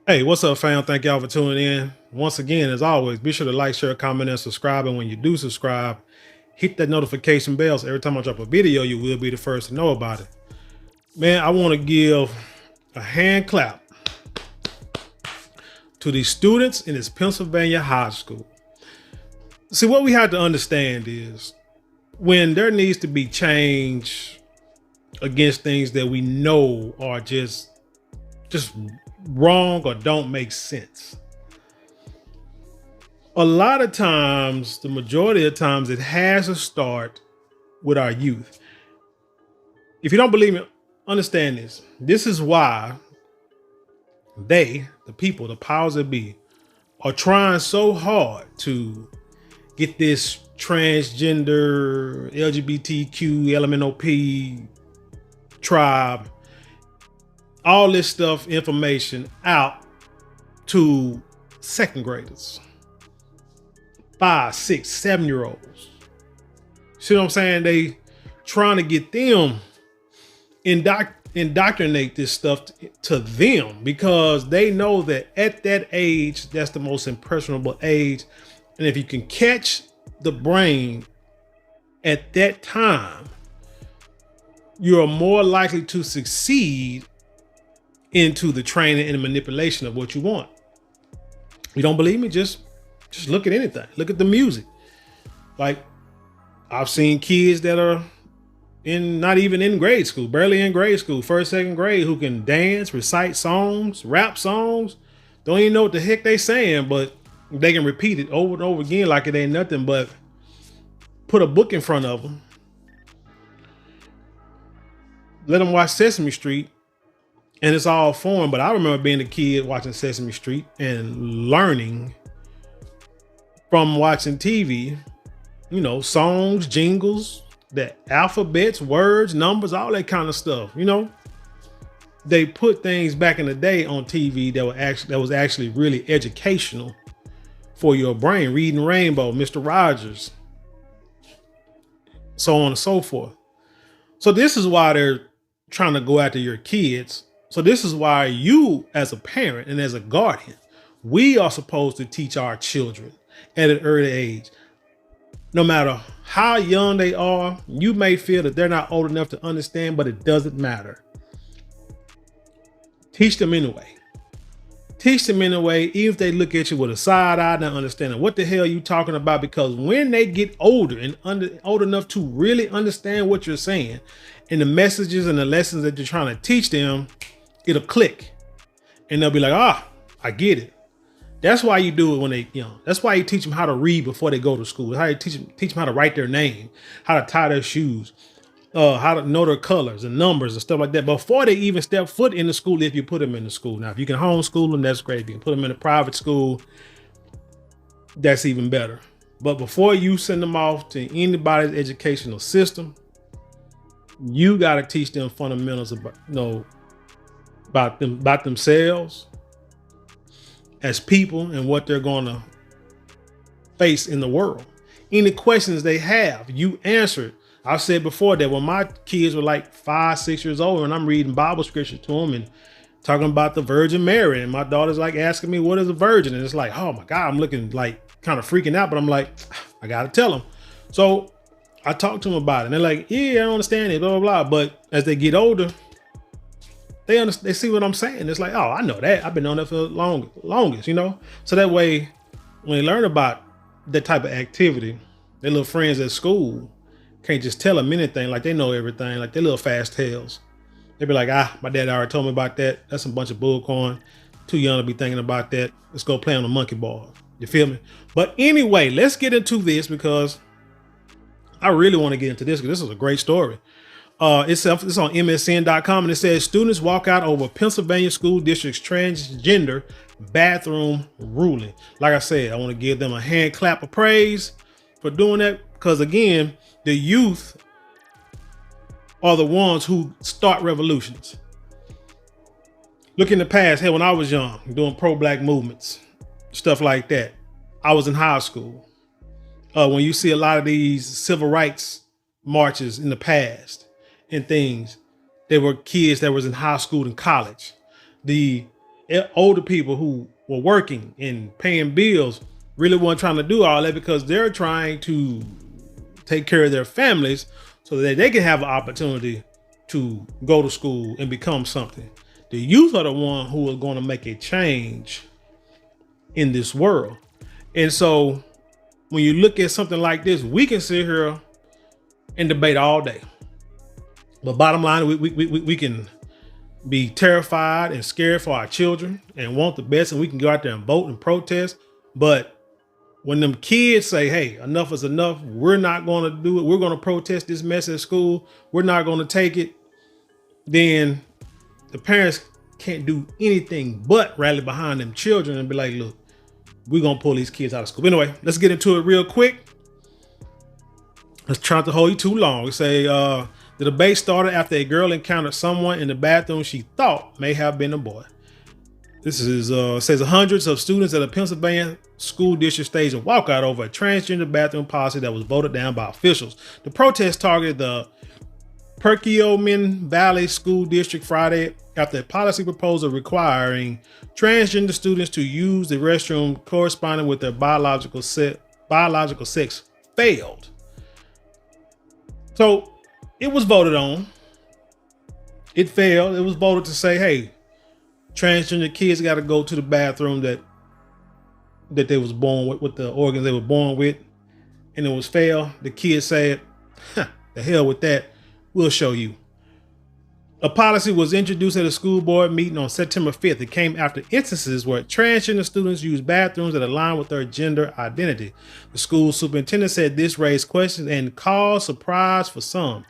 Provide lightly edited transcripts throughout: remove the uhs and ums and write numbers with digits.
Hey, what's up, fam? Thank y'all for tuning in. Once again, as always, be sure to like, share, comment, and subscribe. And when you do subscribe, hit that notification bell so every time I drop a video, you will be the first to know about it. Man, I want to give a hand clap to these students in this Pennsylvania high school. See, what we have to understand is when there needs to be change against things that we know are just wrong or don't make sense. A lot of times, the majority of times, it has to start with our youth. If you don't believe me, understand this. This is why they, the people, the powers that be, are trying so hard to get this transgender, LGBTQ, LMNOP tribe, all this stuff, information out to second graders, 5, 6, 7-year-olds. See what I'm saying? They trying to get them indoctrinate this stuff to them because they know that at that age, that's the most impressionable age. And if you can catch the brain at that time, you're more likely to succeed into the training and the manipulation of what you want. You don't believe me? Just look at anything. Look at the music. Like, I've seen kids that are not even in grade school, barely in grade school, first, second grade, who can dance, recite songs, rap songs, don't even know what the heck they saying, but they can repeat it over and over again like it ain't nothing. But put a book in front of them, let them watch Sesame Street, and it's all foreign. But I remember being a kid watching Sesame Street and learning from watching TV, songs, jingles, the alphabets, words, numbers, all that kind of stuff. They put things back in the day on TV that was actually really educational for your brain. Reading Rainbow, Mr. Rogers, so on and so forth. So this is why they're trying to go after your kids. So this is why you, as a parent and as a guardian, we are supposed to teach our children at an early age. No matter how young they are, you may feel that they're not old enough to understand, but it doesn't matter. Teach them anyway. Teach them anyway, even if they look at you with a side eye, not understanding what the hell you talking about. Because when they get older and old enough to really understand what you're saying and the messages and the lessons that you're trying to teach them, it'll click and they'll be like, I get it. That's why you do it when they young. That's why you teach them how to read before they go to school. How you teach them how to write their name, how to tie their shoes, how to know their colors and numbers and stuff like that before they even step foot in the school. If you put them in the school, now if you can homeschool them, that's great. If you can put them in a private school, that's even better. But before you send them off to anybody's educational system, you got to teach them fundamentals about themselves as people and what they're going to face in the world. Any questions they have, you answer it. I've said before that when my kids were like 5, 6 years old and I'm reading Bible scripture to them and talking about the Virgin Mary, and my daughter's like asking me, what is a virgin? And it's like, oh my God, I'm looking like kind of freaking out, but I'm like, I got to tell them. So I talk to them about it and they're like, yeah, I don't understand it, blah, blah, blah. But as they get older, they see what I'm saying. It's like, oh, I know that. I've been on that for the longest, So that way, when they learn about that type of activity, their little friends at school can't just tell them anything like they know everything, like they're little fast tails. They be like, my dad already told me about that. That's a bunch of bullcorn. Too young to be thinking about that. Let's go play on the monkey ball. You feel me? But anyway, let's get into this because I really want to get into this because this is a great story. It's on MSN.com and it says students walk out over Pennsylvania school district's transgender bathroom ruling. Like I said, I want to give them a hand clap of praise for doing that because, again, the youth are the ones who start revolutions. Look in the past, when I was young, doing pro-black movements, stuff like that. I was in high school. When you see a lot of these civil rights marches in the past, and things, there were kids that was in high school and college. The older people who were working and paying bills really weren't trying to do all that because they're trying to take care of their families so that they can have an opportunity to go to school and become something. The youth are the one who are going to make a change in this world. And so when you look at something like this, we can sit here and debate all day. But bottom line, we can be terrified and scared for our children and want the best, and we can go out there and vote and protest. But when them kids say, hey, enough is enough, we're not going to do it, we're going to protest this mess at school, we're not going to take it, then the parents can't do anything but rally behind them children and be like, look, we're going to pull these kids out of school. Anyway, let's get into it real quick. Let's try not to hold you too long. Say, the debate started after a girl encountered someone in the bathroom she thought may have been a boy. This is says hundreds of students at a Pennsylvania school district staged a walkout over a transgender bathroom policy that was voted down by officials. The protest targeted the Perkiomen Valley School District Friday after a policy proposal requiring transgender students to use the restroom corresponding with their biological sex failed. So it was voted on. It failed. It was voted to say, hey, transgender kids got to go to the bathroom that they was born with the organs they were born with, and it was failed. The kids said, the hell with that. We'll show you. A policy was introduced at a school board meeting on September 5th. It came after instances where transgender students used bathrooms that align with their gender identity. The school superintendent said this raised questions and caused surprise for some.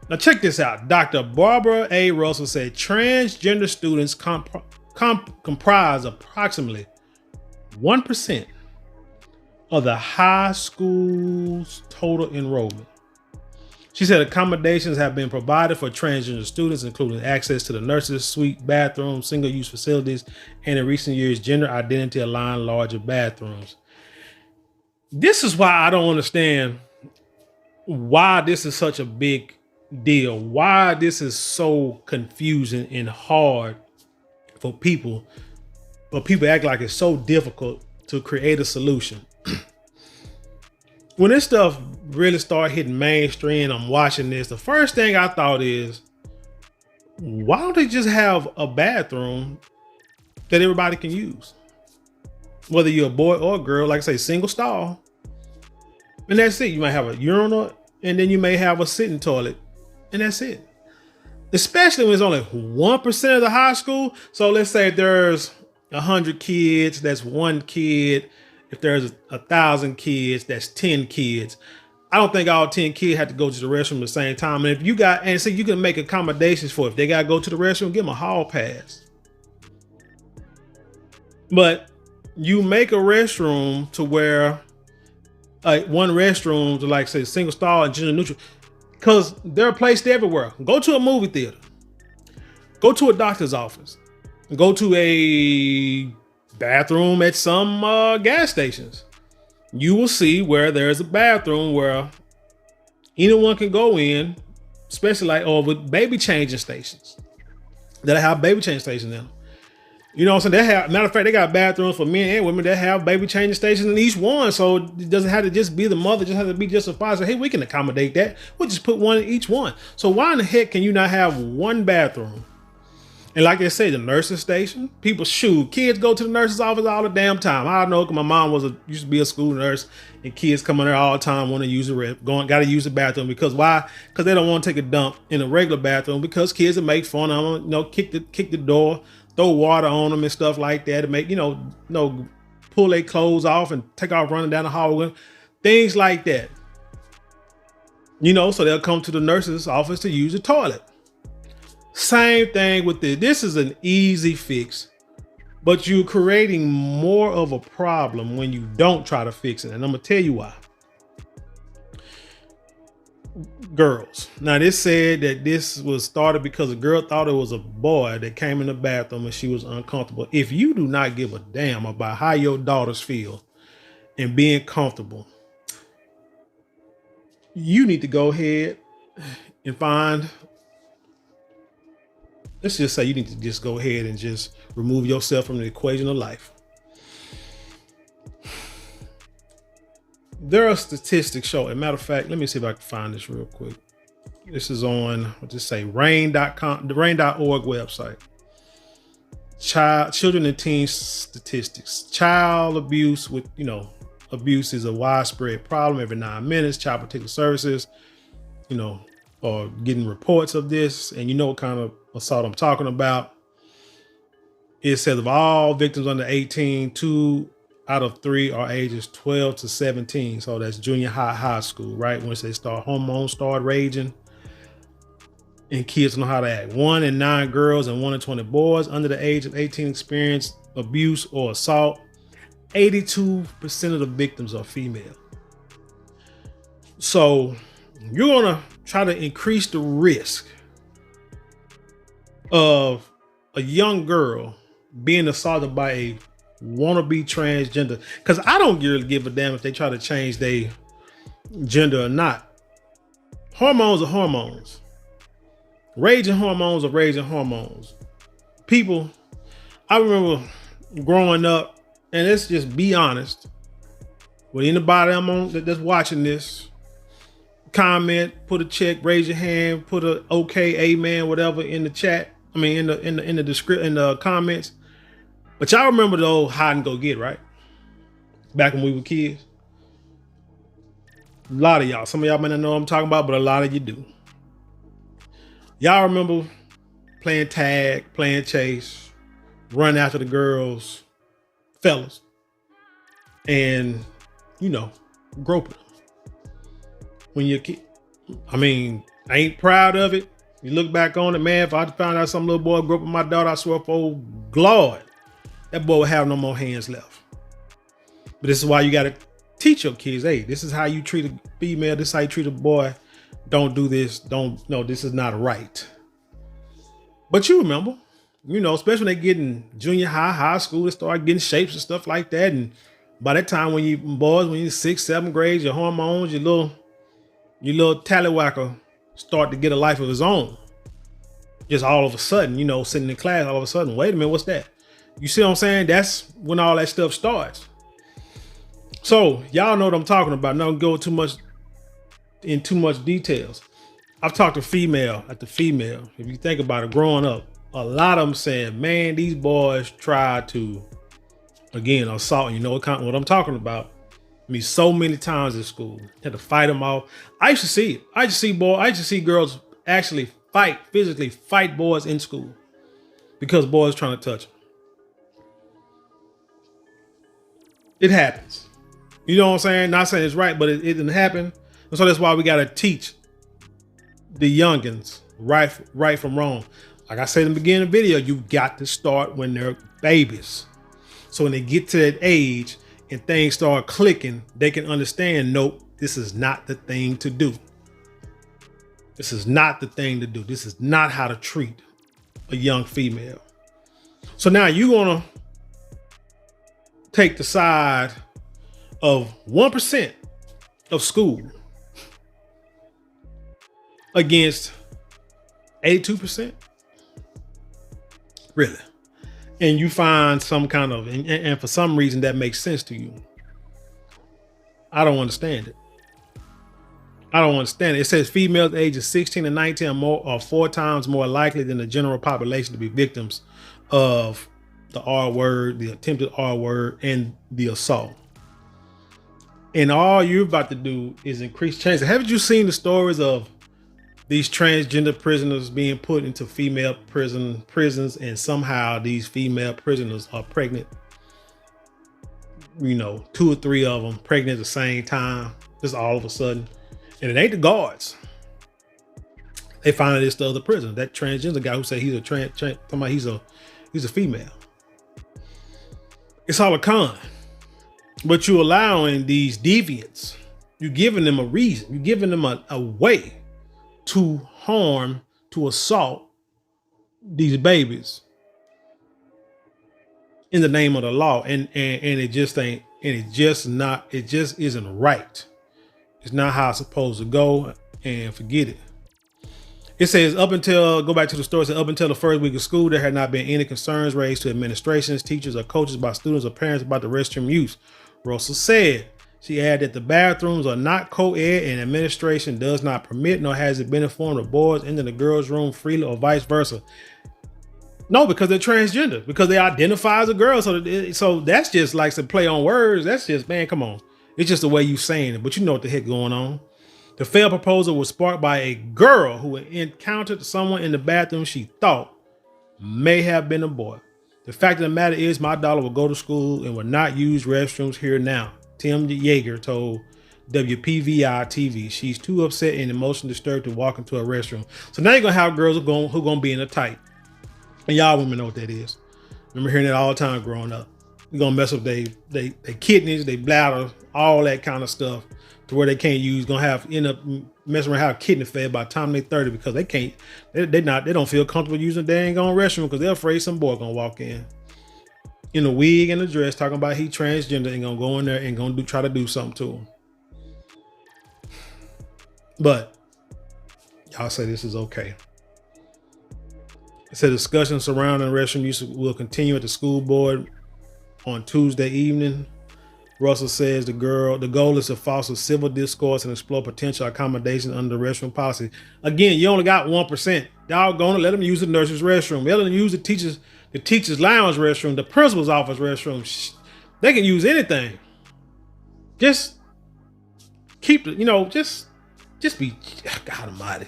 Now check this out. Dr. Barbara A. Russell said transgender students comprise approximately 1% of the high school's total enrollment. She said accommodations have been provided for transgender students, including access to the nurses' suite, bathrooms, single-use facilities, and in recent years, gender identity-aligned larger bathrooms. This is why I don't understand why this is such a big deal, why this is so confusing and hard for people, but people act like it's so difficult to create a solution. When this stuff really started hitting mainstream, I'm watching this, the first thing I thought is, why don't they just have a bathroom that everybody can use? Whether you're a boy or a girl, like I say, single stall. And that's it. You might have a urinal, and then you may have a sitting toilet, and that's it. Especially when it's only 1% of the high school. So let's say if there's 100 kids, that's one kid. If there's 1,000 kids, that's 10 kids. I don't think all 10 kids have to go to the restroom at the same time. And if you got, and so you can make accommodations for if they got to go to the restroom, give them a hall pass. But you make a restroom to where one restroom to, like, say, single stall and gender neutral, because they're placed everywhere. Go to a movie theater, go to a doctor's office, go to a bathroom at some gas stations. You will see where there's a bathroom where anyone can go in, especially like with baby changing stations that have baby changing stations now. You know what I'm saying? They have, matter of fact, they got bathrooms for men and women that have baby changing stations in each one. So it doesn't have to just be the mother, just have to be just a father. Hey, we can accommodate that. We'll just put one in each one. So why in the heck can you not have one bathroom? And like they say, the nurses station, people kids go to the nurse's office all the damn time. I know, because my mom used to be a school nurse, and kids come in there all the time, want to use got to use the bathroom. Because why? Because they don't want to take a dump in a regular bathroom, because kids will make fun of them, kick the door, throw water on them and stuff like that, to make, pull their clothes off and take off running down the hallway, things like that. So they'll come to the nurse's office to use the toilet. Same thing with this. This is an easy fix, but you're creating more of a problem when you don't try to fix it. And I'm going to tell you why. Girls. Now, this said that this was started because a girl thought it was a boy that came in the bathroom and she was uncomfortable. If you do not give a damn about how your daughters feel and being comfortable, you need to go ahead and find let's just say you need to just go ahead and just remove yourself from the equation of life. There are statistics showing. Matter of fact, let me see if I can find this real quick. This is on, I'll just say rain.com, the rain.org website. Children and teen statistics. Child abuse abuse is a widespread problem. Every 9 minutes, Child Protective Services, are getting reports of this. And you know what kind of assault I'm talking about. It says of all victims under 18, 2 out of 3 are ages 12 to 17. So that's junior high school, right? Once they hormones start raging and kids know how to act. 1 in 9 girls and 1 in 20 boys under the age of 18 experience abuse or assault. 82% of the victims are female. So you're going to try to increase the risk of a young girl being assaulted by a wannabe transgender. Because I don't really give a damn if they try to change their gender or not. Hormones are hormones. Raging hormones are raging hormones. People, I remember growing up, and let's just be honest, with anybody that's watching this, comment, put a check, raise your hand, put a okay, amen, whatever in the chat. I mean, in the comments. But y'all remember the old hide and go get, right? Back when we were kids. A lot of y'all, some of y'all may not know what I'm talking about, but a lot of you do. Y'all remember playing tag, playing chase, run after the girls, fellas, and, groping them. When you're a kid, I ain't proud of it. You look back on it, man, if I found out some little boy groping my daughter, I swear for God, that boy would have no more hands left. But this is why you got to teach your kids, hey, this is how you treat a female. This is how you treat a boy. Don't do this. This is not right. But you remember, especially when they get in junior high school, they start getting shapes and stuff like that. And by that time, when you're 6th, 7th grade, your hormones, your little tallywhacker start to get a life of his own. Just all of a sudden, sitting in class, all of a sudden, wait a minute, what's that? You see what I'm saying? That's when all that stuff starts. So y'all know what I'm talking about. Not gonna go in too much details. I've talked to female after female. If you think about it, growing up, a lot of them saying, man, these boys try to, again, assault. You know what I'm talking about? So many times in school, had to fight them off. I used to see it. I used to see girls actually physically fight boys in school because boys trying to touch them. It happens. You know what I'm saying? Not saying it's right, but it didn't happen. And so that's why we got to teach the youngins right from wrong. Like I said in the beginning of the video, you got to start when they're babies. So when they get to that age and things start clicking, they can understand, nope, this is not the thing to do. This is not the thing to do. This is not how to treat a young female. So now you're going to take the side of 1% of school against 82%. Really? And you find some kind of, and for some reason that makes sense to you. I don't understand it. It says females ages 16 and 19 are 4 times more likely than the general population to be victims of the R word, the attempted R word, and the assault. And all you're about to do is increase chances. Haven't you seen the stories of these transgender prisoners being put into female prisons, and somehow these female prisoners are pregnant? 2 or 3 of them pregnant at the same time, just all of a sudden. And it ain't the guards. They find out it's the other prisoner, that transgender guy who said he's he's a female. It's all a con. But you're allowing these deviants, you're giving them a reason, you're giving them a way to harm, to assault these babies in the name of the law. And it just ain't, and it just isn't right. It's not how it's supposed to go, and forget it. It says go back to the story, it says up until the first week of school, there had not been any concerns raised to administrations, teachers, or coaches by students or parents about the restroom use. Russell said. She added that the bathrooms are not co-ed and administration does not permit, nor has it been informed of boys into the girls' room freely or vice versa. No, because they're transgender, because they identify as a girl. So that's just like some play on words. That's just, man, come on. It's just the way you saying it, but you know what the heck going on. The failed proposal was sparked by a girl who encountered someone in the bathroom she thought may have been a boy. The fact of the matter is my daughter will go to school and will not use restrooms here now, Tim Yeager told WPVI TV. She's too upset and emotionally disturbed to walk into a restroom. So now you're going to have girls who are going to be in a tight. And y'all women know what that is. Remember hearing that all the time growing up. You're going to mess up they kidneys, they bladder, all that kind of stuff to where they can't use, end up messing around, have kidney failure by the time they're 30 because they don't feel comfortable using the dang on restroom because they're afraid some boy going to walk in a wig and a dress talking about he transgender and going to go in there and going to try to do something to him. But y'all say this is okay. It said discussions surrounding restroom use will continue at the school board on Tuesday evening. Russell says the goal is to foster civil discourse and explore potential accommodations under the restroom policy. Again, you only got 1%. Y'all gonna let them use the nurse's restroom. Let them use the teacher's lounge restroom, the principal's office restroom. They can use anything. Just keep it, just be, God almighty.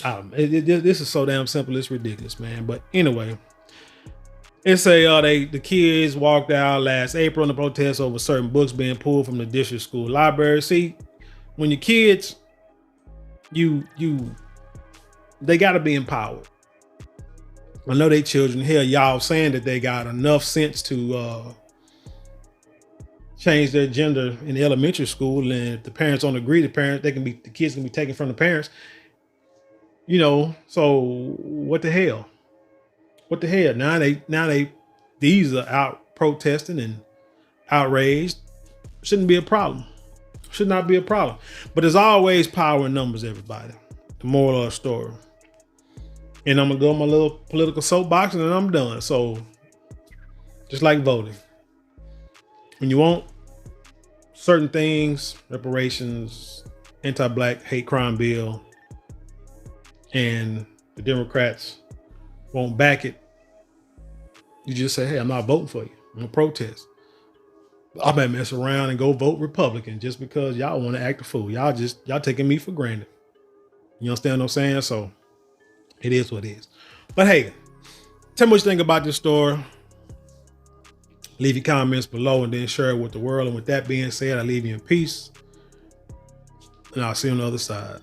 This is so damn simple. It's ridiculous, man. But anyway, it say the kids walked out last April in the protest over certain books being pulled from the district school library. See, when your kids, they got to be empowered. I know they children. Hell, y'all saying that they got enough sense to change their gender in elementary school, and if the parents don't agree, the kids can be taken from the parents. So what the hell? What the hell? Now these are out protesting and outraged. Shouldn't be a problem. Should not be a problem. But there's always power in numbers, everybody. The moral of the story. And I'm gonna go on my little political soapbox and then I'm done. So just like voting. When you want certain things, reparations, anti-black hate crime bill, and the Democrats won't back it, you just say, hey, I'm not voting for you. I'm gonna protest. I might mess around and go vote Republican just because y'all want to act a fool. Y'all taking me for granted. You understand what I'm saying? So it is what it is. But hey, tell me what you think about this story. Leave your comments below and then share it with the world. And with that being said, I leave you in peace. And I'll see you on the other side.